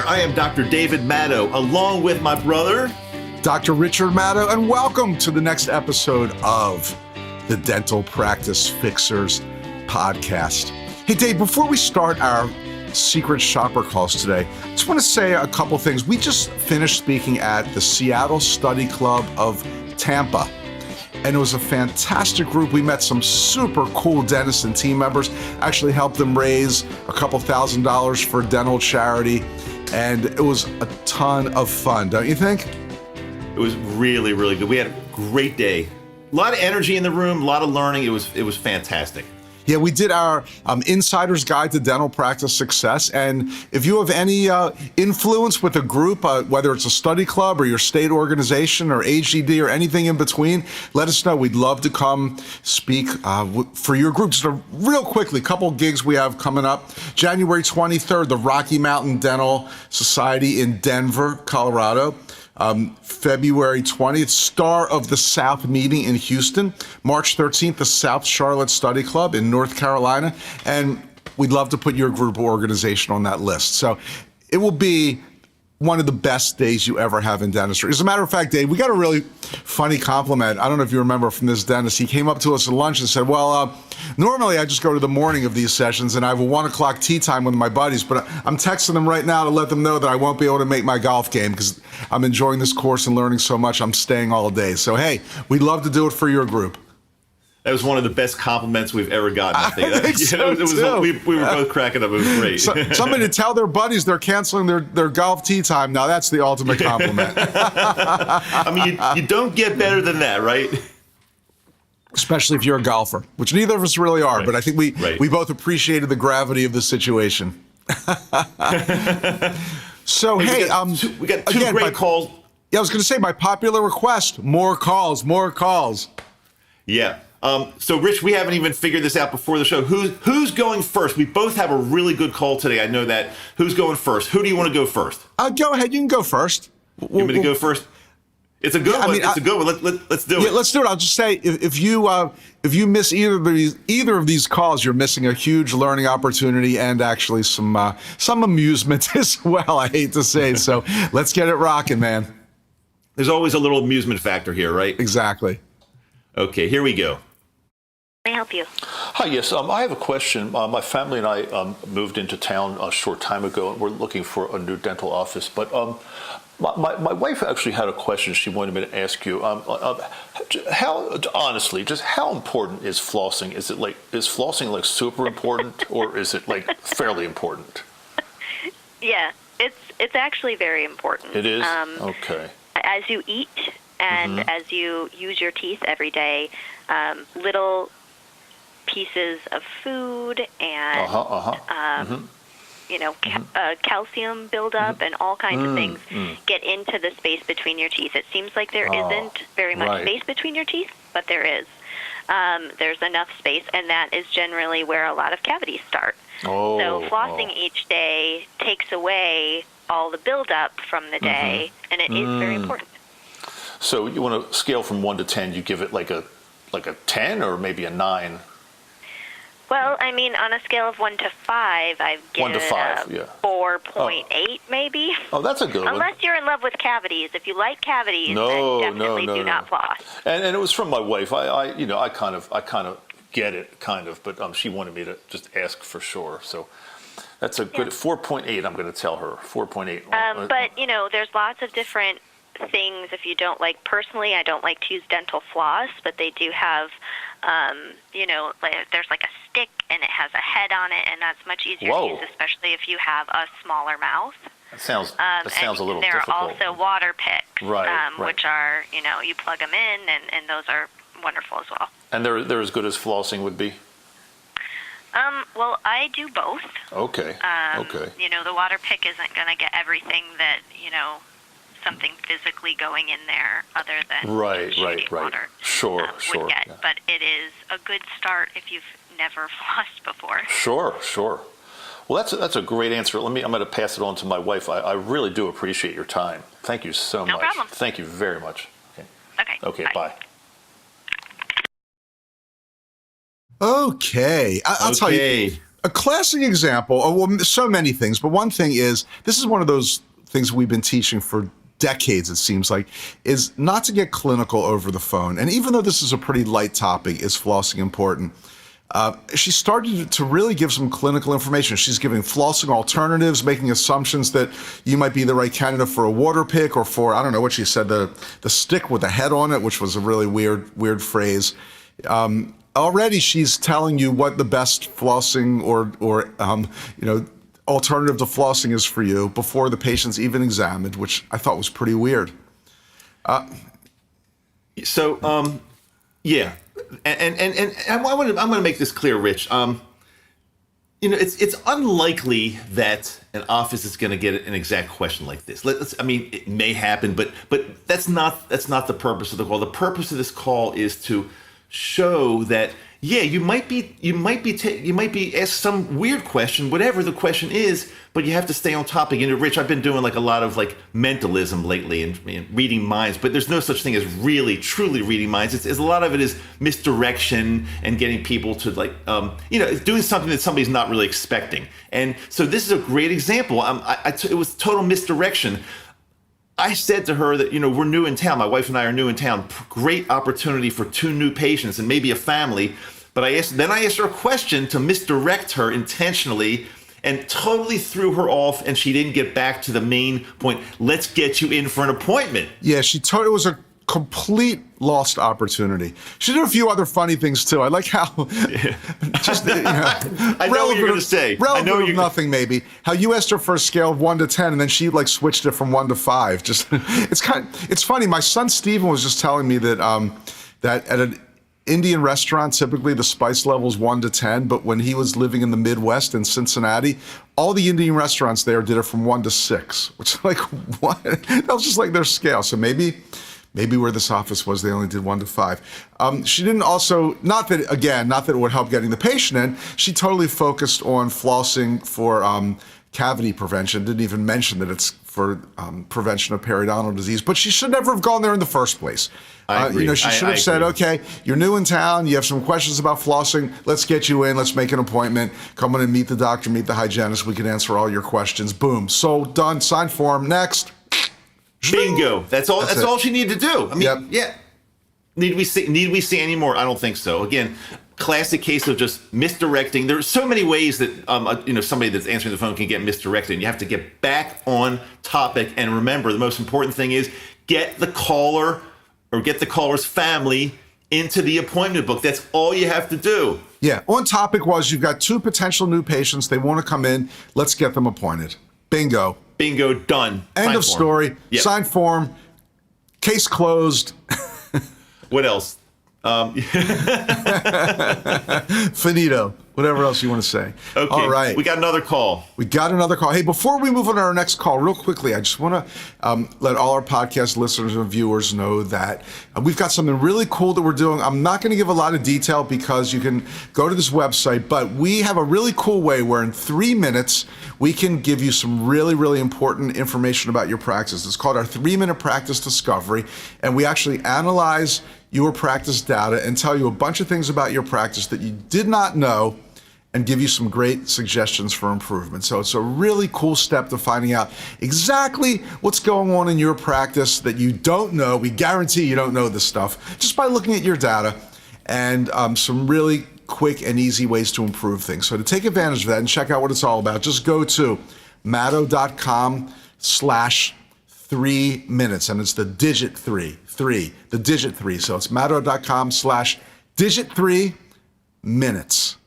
I am Dr. David Maddow, along with my brother, Dr. Richard Maddow, and welcome to the next episode of the Dental Practice Fixers podcast. Hey, Dave, before we start our secret shopper calls today, I just want to say a couple things. We just finished speaking at the Seattle Study Club of Tampa, and it was a fantastic group. We met some super cool dentists and team members, actually helped them raise a couple $1,000s for dental charity, and it was a ton of fun, don't you think? It was really, really good. We had a great day. A lot of energy in the room, a lot of learning. It was fantastic. Yeah, we did our Insider's Guide to Dental Practice Success. And if you have any influence with a group, whether it's a study club or your state organization or AGD or anything in between, let us know. We'd love to come speak for your group. So real quickly, a couple gigs we have coming up. January 23rd, the Rocky Mountain Dental Society in Denver, Colorado. February 20th, Star of the South meeting in Houston. March 13th, the South Charlotte Study Club in North Carolina. And we'd love to put your group or organization on that list. So it will be one of the best days you ever have in dentistry. As a matter of fact, Dave, we got a really funny compliment. I don't know if you remember from this dentist. He came up to us at lunch and said, well, normally I just go to the morning of these sessions and I have a 1 o'clock tea time with my buddies, but I'm texting them right now to let them know that I won't be able to make my golf game because I'm enjoying this course and learning so much. I'm staying all day. So, hey, we'd love to do it for your group. That was one of the best compliments we've ever gotten. I think. We were both cracking up. It was great. Somebody to tell their buddies they're canceling their golf tee time. Now that's the ultimate compliment. I mean, you don't get better than that, right? Especially if you're a golfer, which neither of us really are, right. But I think we both appreciated the gravity of the situation. So, hey, we got two great calls. Yeah, I was going to say, by popular request, more calls. Yeah. So, Rich, we haven't even figured this out before the show. Who's going first? We both have a really good call today. I know that. Who's going first? Who do you want to go first? Go ahead. You can go first. You want me to go first? It's a good one. It's a good one. Let's do it. Yeah, let's do it. I'll just say, if you miss either of these calls, you're missing a huge learning opportunity and actually some amusement as well. I hate to say it. So let's get it rocking, man. There's always a little amusement factor here, right? Exactly. Okay, here we go. Can I help you? Hi, yes. I have a question. My family and I moved into town a short time ago, and we're looking for a new dental office. But my wife actually had a question she wanted me to ask you. How important is flossing? Is flossing like super important, or is it like fairly important? Yeah, it's actually very important. It is? Okay. As you eat and as you use your teeth every day, little pieces of food and calcium buildup and all kinds of things get into the space between your teeth. It seems like there isn't very much space between your teeth, but there is. There's enough space, and that is generally where a lot of cavities start. So flossing each day takes away all the buildup from the day, and it is very important. So you want to scale from 1 to 10, you give it like a 10 or maybe a 9? Well, I mean, on a scale of 1 to 5, I've given it a 4.8 maybe. Oh, that's a good one. Unless you're in love with cavities. If you like cavities, then definitely do not floss. And it was from my wife. I kind of get it, but she wanted me to just ask for sure. So that's a good 4.8. I'm going to tell her 4.8. But there's lots of different things. If you don't like, personally, I don't like to use dental floss, but they do have, there's like a stick and it has a head on it, and that's much easier to use, especially if you have a smaller mouth. That sounds a little difficult. There are also water picks, right. Which are, you plug them in, and those are wonderful as well. And they're as good as flossing would be? Well, I do both. Okay. Okay. The water pick isn't going to get everything that, something physically going in there other than right. water Sure. would get. Yeah. But it is a good start if you've never flossed before. Sure. Well, that's a great answer. I'm going to pass it on to my wife. I really do appreciate your time. Thank you so much. No problem. Thank you very much. Okay. Bye. Okay. I'll tell you. A classic example, well, so many things, but one thing is, this is one of those things we've been teaching for decades, it seems like, is not to get clinical over the phone. And even though this is a pretty light topic, is flossing important? She started to really give some clinical information. She's giving flossing alternatives, making assumptions that you might be the right candidate for a water pick or for, I don't know what she said, the stick with the head on it, which was a really weird phrase. Already she's telling you what the best flossing or alternative to flossing is for you before the patient's even examined, which I thought was pretty weird. Yeah. And I'm going to make this clear, Rich. It's unlikely that an office is going to get an exact question like this. It may happen, but that's not the purpose of the call. The purpose of this call is to show that, yeah, you might be asked some weird question, whatever the question is, but you have to stay on topic. Rich, I've been doing a lot of mentalism lately and reading minds, but there's no such thing as really, truly reading minds. It's a lot of it is misdirection and getting people to doing something that somebody's not really expecting. And so this is a great example. It was total misdirection. I said to her that, we're new in town. My wife and I are new in town. Great opportunity for 2 new patients and maybe a family. But I asked her a question to misdirect her intentionally and totally threw her off, and she didn't get back to the main point. Let's get you in for an appointment. Yeah, it was a complete lost opportunity. She did a few other funny things too. I like how, I know what you're going to say. Relevant of nothing, maybe. How you asked her for a scale of 1 to 10, and then she switched it from 1 to 5. It's funny. My son Steven was just telling me that that at an Indian restaurant, typically the spice level is 1 to 10, but when he was living in the Midwest in Cincinnati, all the Indian restaurants there did it from 1 to 6, which what? That was just their scale. So maybe where this office was, they only did 1 to 5. She didn't also, not that it would help getting the patient in, she totally focused on flossing for cavity prevention, didn't even mention that it's for prevention of periodontal disease, but she should never have gone there in the first place. I agree. She should have said, okay, you're new in town, you have some questions about flossing, let's get you in, let's make an appointment, come in and meet the doctor, meet the hygienist, we can answer all your questions. Boom, so done, sign form, next. Bingo. That's all. That's all she needed to do. Yep. Yeah. Need we see any more? I don't think so. Again, classic case of just misdirecting. There's so many ways that somebody that's answering the phone can get misdirected. And you have to get back on topic. And remember, the most important thing is get the caller or get the caller's family into the appointment book. That's all you have to do. Yeah. On topic was you've got 2 potential new patients. They want to come in. Let's get them appointed. Bingo. Bingo, done. End of story. Yep. Sign form. Case closed. What else? Finito. Whatever else you want to say. Okay. All right. We got another call. Hey, before we move on to our next call, real quickly, I just want to let all our podcast listeners and viewers know that we've got something really cool that we're doing. I'm not going to give a lot of detail because you can go to this website, but we have a really cool way where in 3 minutes, we can give you some really, really important information about your practice. It's called our 3-minute practice discovery, and we actually analyze your practice data and tell you a bunch of things about your practice that you did not know and give you some great suggestions for improvement. So it's a really cool step to finding out exactly what's going on in your practice that you don't know. We guarantee you don't know this stuff just by looking at your data, and some really quick and easy ways to improve things. So to take advantage of that and check out what it's all about, just go to matto.com/3 minutes, and it's the digit 3, the digit 3. So it's matto.com/digit 3 minutes.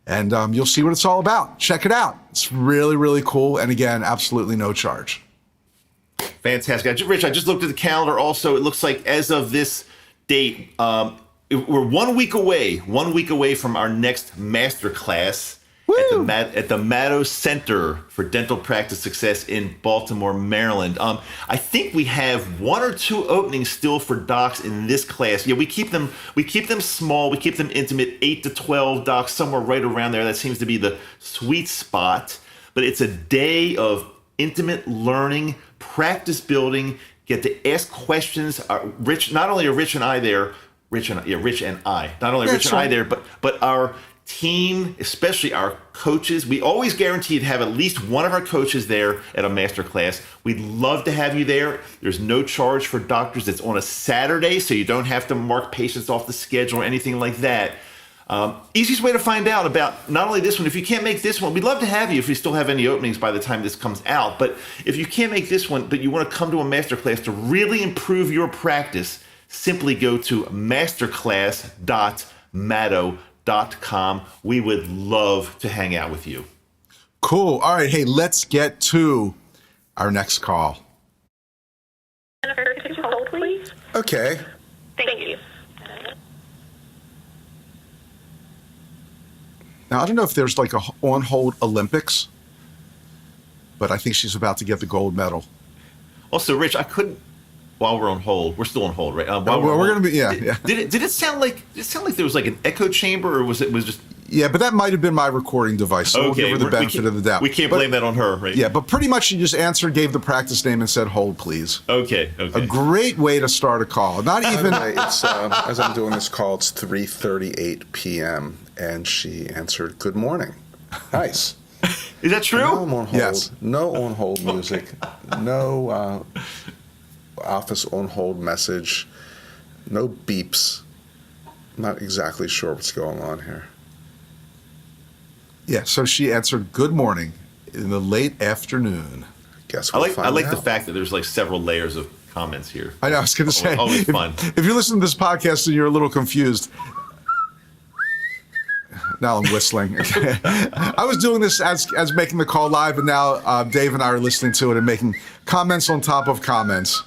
And you'll see what it's all about. Check it out. It's really, really cool. And again, absolutely no charge. Fantastic. Rich, I just looked at the calendar also. It looks like as of this date, we're 1 week away from our next master class at the Matto Center for Dental Practice Success in Baltimore, Maryland. I think we have 1 or 2 openings still for docs in this class. Yeah, we keep them small, we keep them intimate, 8 to 12 docs, somewhere right around there. That seems to be the sweet spot. But it's a day of intimate learning, practice building, get to ask questions. Rich, not only are Rich and I there, Rich and I, not only Rich and I there, but our team, especially our coaches, we always guarantee to have at least one of our coaches there at a master class. We'd love to have you there. There's no charge for doctors. It's on a Saturday, so you don't have to mark patients off the schedule or anything like that. Easiest way to find out about not only this one, if you can't make this one, we'd love to have you if we still have any openings by the time this comes out. But if you can't make this one, but you want to come to a masterclass to really improve your practice, simply go to masterclass.matto.com. We would love to hang out with you. Cool. All right. Hey, let's get to our next call. Jennifer, could you hold, please? Okay. Thank you. Now, I don't know if there's like a on-hold Olympics, but I think she's about to get the gold medal. Also, Rich, I couldn't. While we're on hold, we're still on hold, right? We're going to be, yeah. Did it sound like there was like an echo chamber, or was just? Yeah, but that might have been my recording device. So we'll give her the benefit of the doubt. We can't blame that on her, right? Yeah, but pretty much she just answered, gave the practice name, and said, "Hold, please." Okay. A great way to start a call. Not even. It's as I'm doing this call, it's 3:38 p.m. and she answered, "Good morning." Nice. Is that true? No on hold. Yes. No on hold music. No office on hold message. No beeps. Not exactly sure what's going on here. Yeah, so she answered, "Good morning," in the late afternoon. Guess I we'll like find the out. fact that there's like several layers of comments here. I know, I was going to say, Always fun. If you listen to this podcast and you're a little confused, now I'm whistling. I was doing this as making the call live, and now Dave and I are listening to it and making comments on top of comments.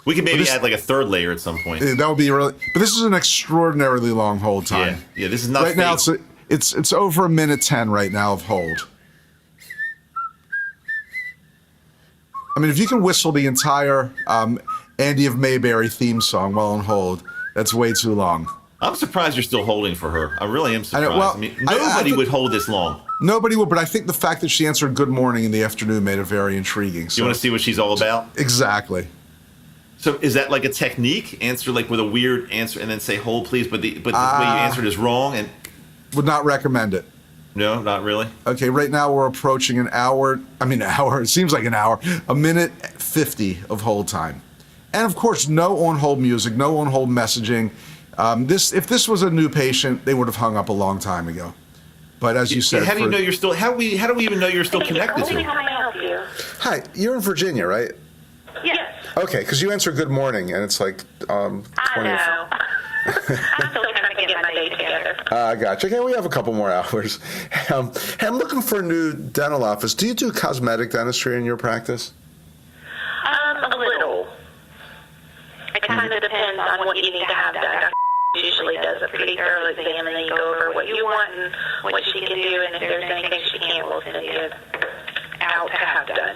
We could maybe add like a third layer at some point. That would be really, but this is an extraordinarily long hold time. Yeah. This is not right fake. now. It's over a minute 10 right now of hold. I mean, if you can whistle the entire Andy of Mayberry theme song while on hold, that's way too long. I'm surprised you're still holding for her. I really am surprised. well, I mean, nobody would hold this long. Nobody would, but I think the fact that she answered "Good morning" in the afternoon made it very intriguing. So, You want to see what she's all about? exactly. So is that like a technique? Answer like with a weird answer and then say hold please, but the way you answered is wrong, and Would not recommend it. no, not really. Okay, right now we're approaching an hour. It seems like an hour. A minute 50 of hold time. And of course, no on-hold music, no on-hold messaging. If this was a new patient, they would have hung up a long time ago. But as you said, How do you know you're still? How do we even know you're still connected to? How may I help you? Hi, you're in Virginia, right? Yes. Okay, because you answered "Good morning" and it's like 20. I know. I'm still trying to get my day together. I gotcha. Okay, we have a couple more hours. Hey, I'm looking for a new dental office. Do you do cosmetic dentistry in your practice? A little. It kind of depends on what you need to have done. Dr. usually does a pretty thorough exam, and then you go over what you want and what she can do, and if there's anything she can't, we'll send you out to have done.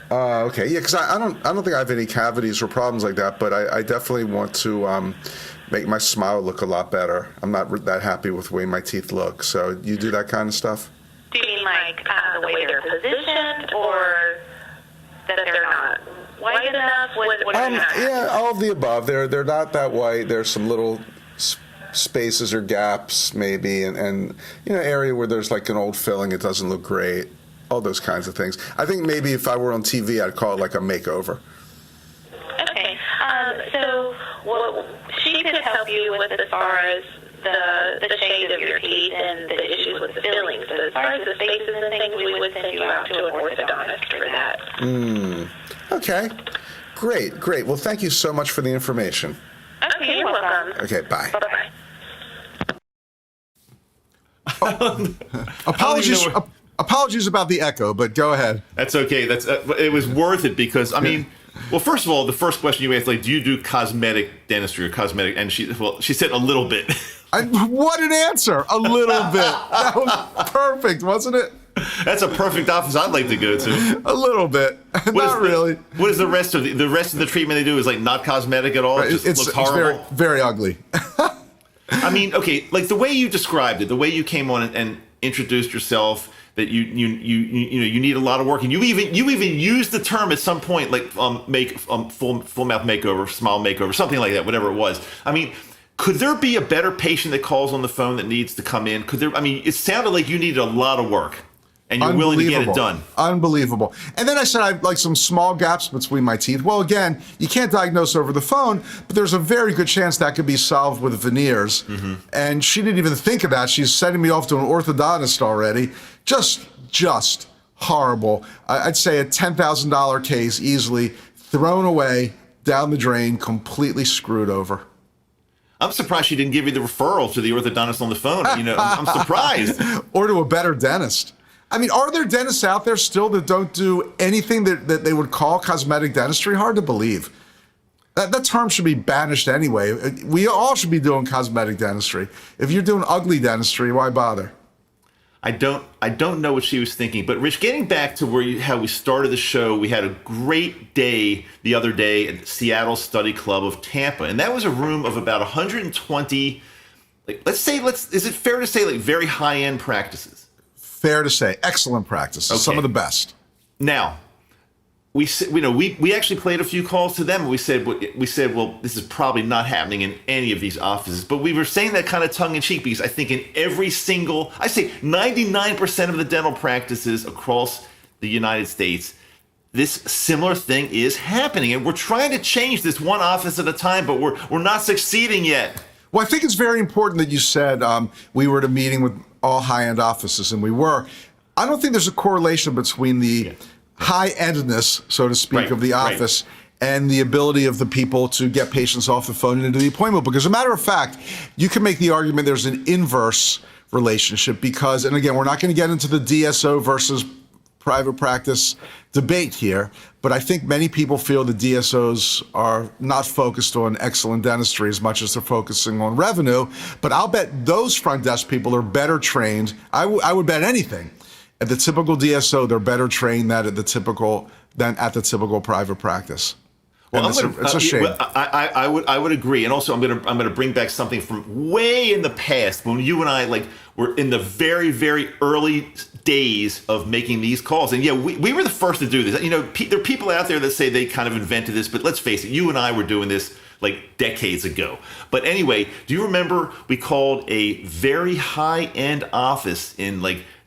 Okay, yeah, because I don't think I have any cavities or problems like that, but I definitely want to make my smile look a lot better. I'm not that happy with the way my teeth look. So you do that kind of stuff? Do you mean like the way they're positioned, or that they're not white enough? What are you not? Yeah, all of the above. They're not that white. There's some little spaces or gaps maybe, and area where there's like an old filling. It doesn't look great. All those kinds of things. I think maybe if I were on TV, I'd call it like a makeover. Okay. So what she could help you with as far as the shade of your teeth and the issues with the fillings. But as far as the spaces and things, we would send you out to an orthodontist for that. Okay. Great. Well, thank you so much for the information. Okay, you're welcome. Okay, bye. Bye-bye. Apologies about the echo, but go ahead. That's okay. It was worth it because I mean, well, first of all, the first question you asked, like, do you do cosmetic dentistry or cosmetic? And she said a little bit. What an answer! A little bit. That was perfect, wasn't it? That's a perfect office I'd like to go to. A little bit. Not really. What is the rest of the treatment they do? Is like not cosmetic at all. It just looks horrible. It's very, very ugly. I mean, okay, like the way you described it, the way you came on and introduced yourself, that you need a lot of work, and you even used the term at some point, like full mouth makeover, smile makeover, something like that, whatever it was. I mean, Could there be a better patient that calls on the phone that needs to come in? It sounded like you needed a lot of work. And you're willing to get it done. Unbelievable. And then I said I have like some small gaps between my teeth. Well, again, you can't diagnose over the phone, but there's a very good chance that could be solved with veneers. Mm-hmm. And she didn't even think of that. She's sending me off to an orthodontist already. Just horrible. I'd say a $10,000 case easily thrown away, down the drain, completely screwed over. I'm surprised she didn't give you the referral to the orthodontist on the phone. I'm surprised. Or to a better dentist. I mean, are there dentists out there still that don't do anything that they would call cosmetic dentistry? Hard to believe. That term should be banished anyway. We all should be doing cosmetic dentistry. If you're doing ugly dentistry, why bother? I don't know what she was thinking. But Rich, getting back to how we started the show, we had a great day the other day at the Seattle Study Club of Tampa, and that was a room of about 120. Is it fair to say like very high-end practices? Fair to say, excellent practice. Okay. Some of the best. Now, we actually played a few calls to them. And we said, well, this is probably not happening in any of these offices. But we were saying that kind of tongue in cheek because I think in every single, I say 99% of the dental practices across the United States, this similar thing is happening, and we're trying to change this one office at a time, but we're not succeeding yet. Well, I think it's very important that you said we were at a meeting with all high-end offices, and we were. I don't think there's a correlation between the high-endness, so to speak, of the office and the ability of the people to get patients off the phone and into the appointment book. As a matter of fact, you can make the argument there's an inverse relationship because, and again, we're not going to get into the DSO versus private practice debate here, but I think many people feel the DSOs are not focused on excellent dentistry as much as they're focusing on revenue. But I'll bet those front desk people are better trained. I would bet anything. At the typical DSO, they're better trained than at the typical private practice. Well, it's a shame. I would agree, and also I'm gonna bring back something from way in the past when you and I were in the very, very early days of making these calls. And we were the first to do this. There are people out there that say they kind of invented this, but let's face it, you and I were doing this like decades ago. But anyway, do you remember we called a very high-end office in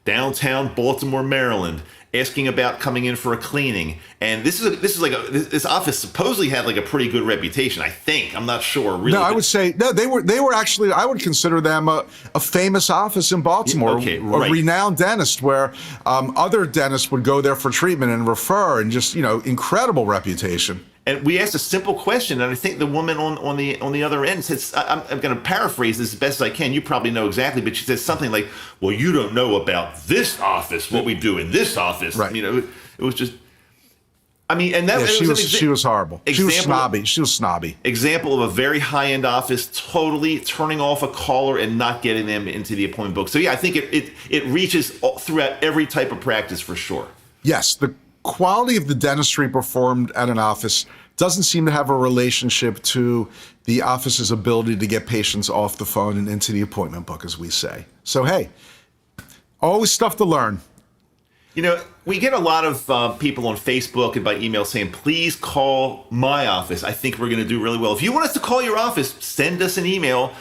downtown Baltimore, Maryland, asking about coming in for a cleaning? And this office supposedly had a pretty good reputation, I think. I'm not sure, really. No, I would say they were actually, I would consider them a famous office in Baltimore, a renowned dentist where other dentists would go there for treatment and refer, and just incredible reputation. And we asked a simple question, and I think the woman on the other end says, I'm going to paraphrase this as best as I can. You probably know exactly, but she says something like, "Well, you don't know about this office, what we do in this office." Right. It was just. And that she was horrible. She was snobby. Example of a very high-end office totally turning off a caller and not getting them into the appointment book. So I think it reaches throughout every type of practice for sure. Yes, the quality of the dentistry performed at an office doesn't seem to have a relationship to the office's ability to get patients off the phone and into the appointment book, as we say. So, hey, always stuff to learn. We get a lot of people on Facebook and by email saying, please call my office. I think we're going to do really well. If you want us to call your office, send us an email.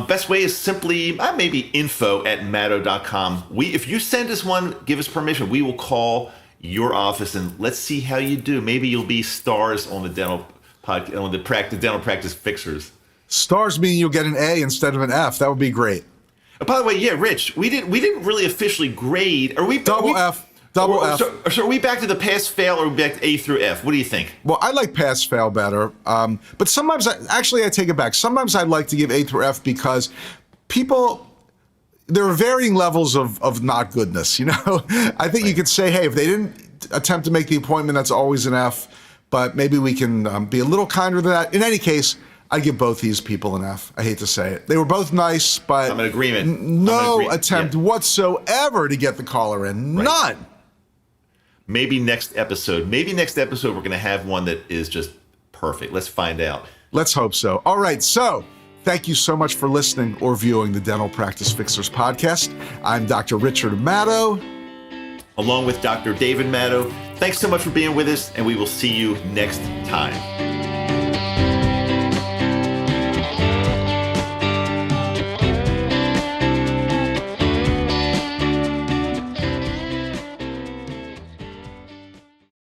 Best way is simply maybe info@matto.com. If you send us one, give us permission. We will call your office and let's see how you do. Maybe you'll be stars on the dental dental practice fixers. Stars mean you'll get an A instead of an F. That would be great. By the way, Rich, we didn't really officially grade. Are we double F? Double F. So are we back to the pass fail or are we back to A through F? What do you think? Well, I like pass fail better, but sometimes I take it back. Sometimes I'd like to give A through F because there are varying levels of not goodness, I think you could say, hey, if they didn't attempt to make the appointment, that's always an F, but maybe we can be a little kinder than that. In any case, I give both these people an F. I hate to say it. They were both nice, but I'm in agreement. No attempt whatsoever to get the caller in. Right. None. Maybe next episode we're going to have one that is just perfect. Let's find out. Let's hope so. All right, so thank you so much for listening or viewing the Dental Practice Fixers podcast. I'm Dr. Richard Matto. Along with Dr. David Matto. Thanks so much for being with us, and we will see you next time.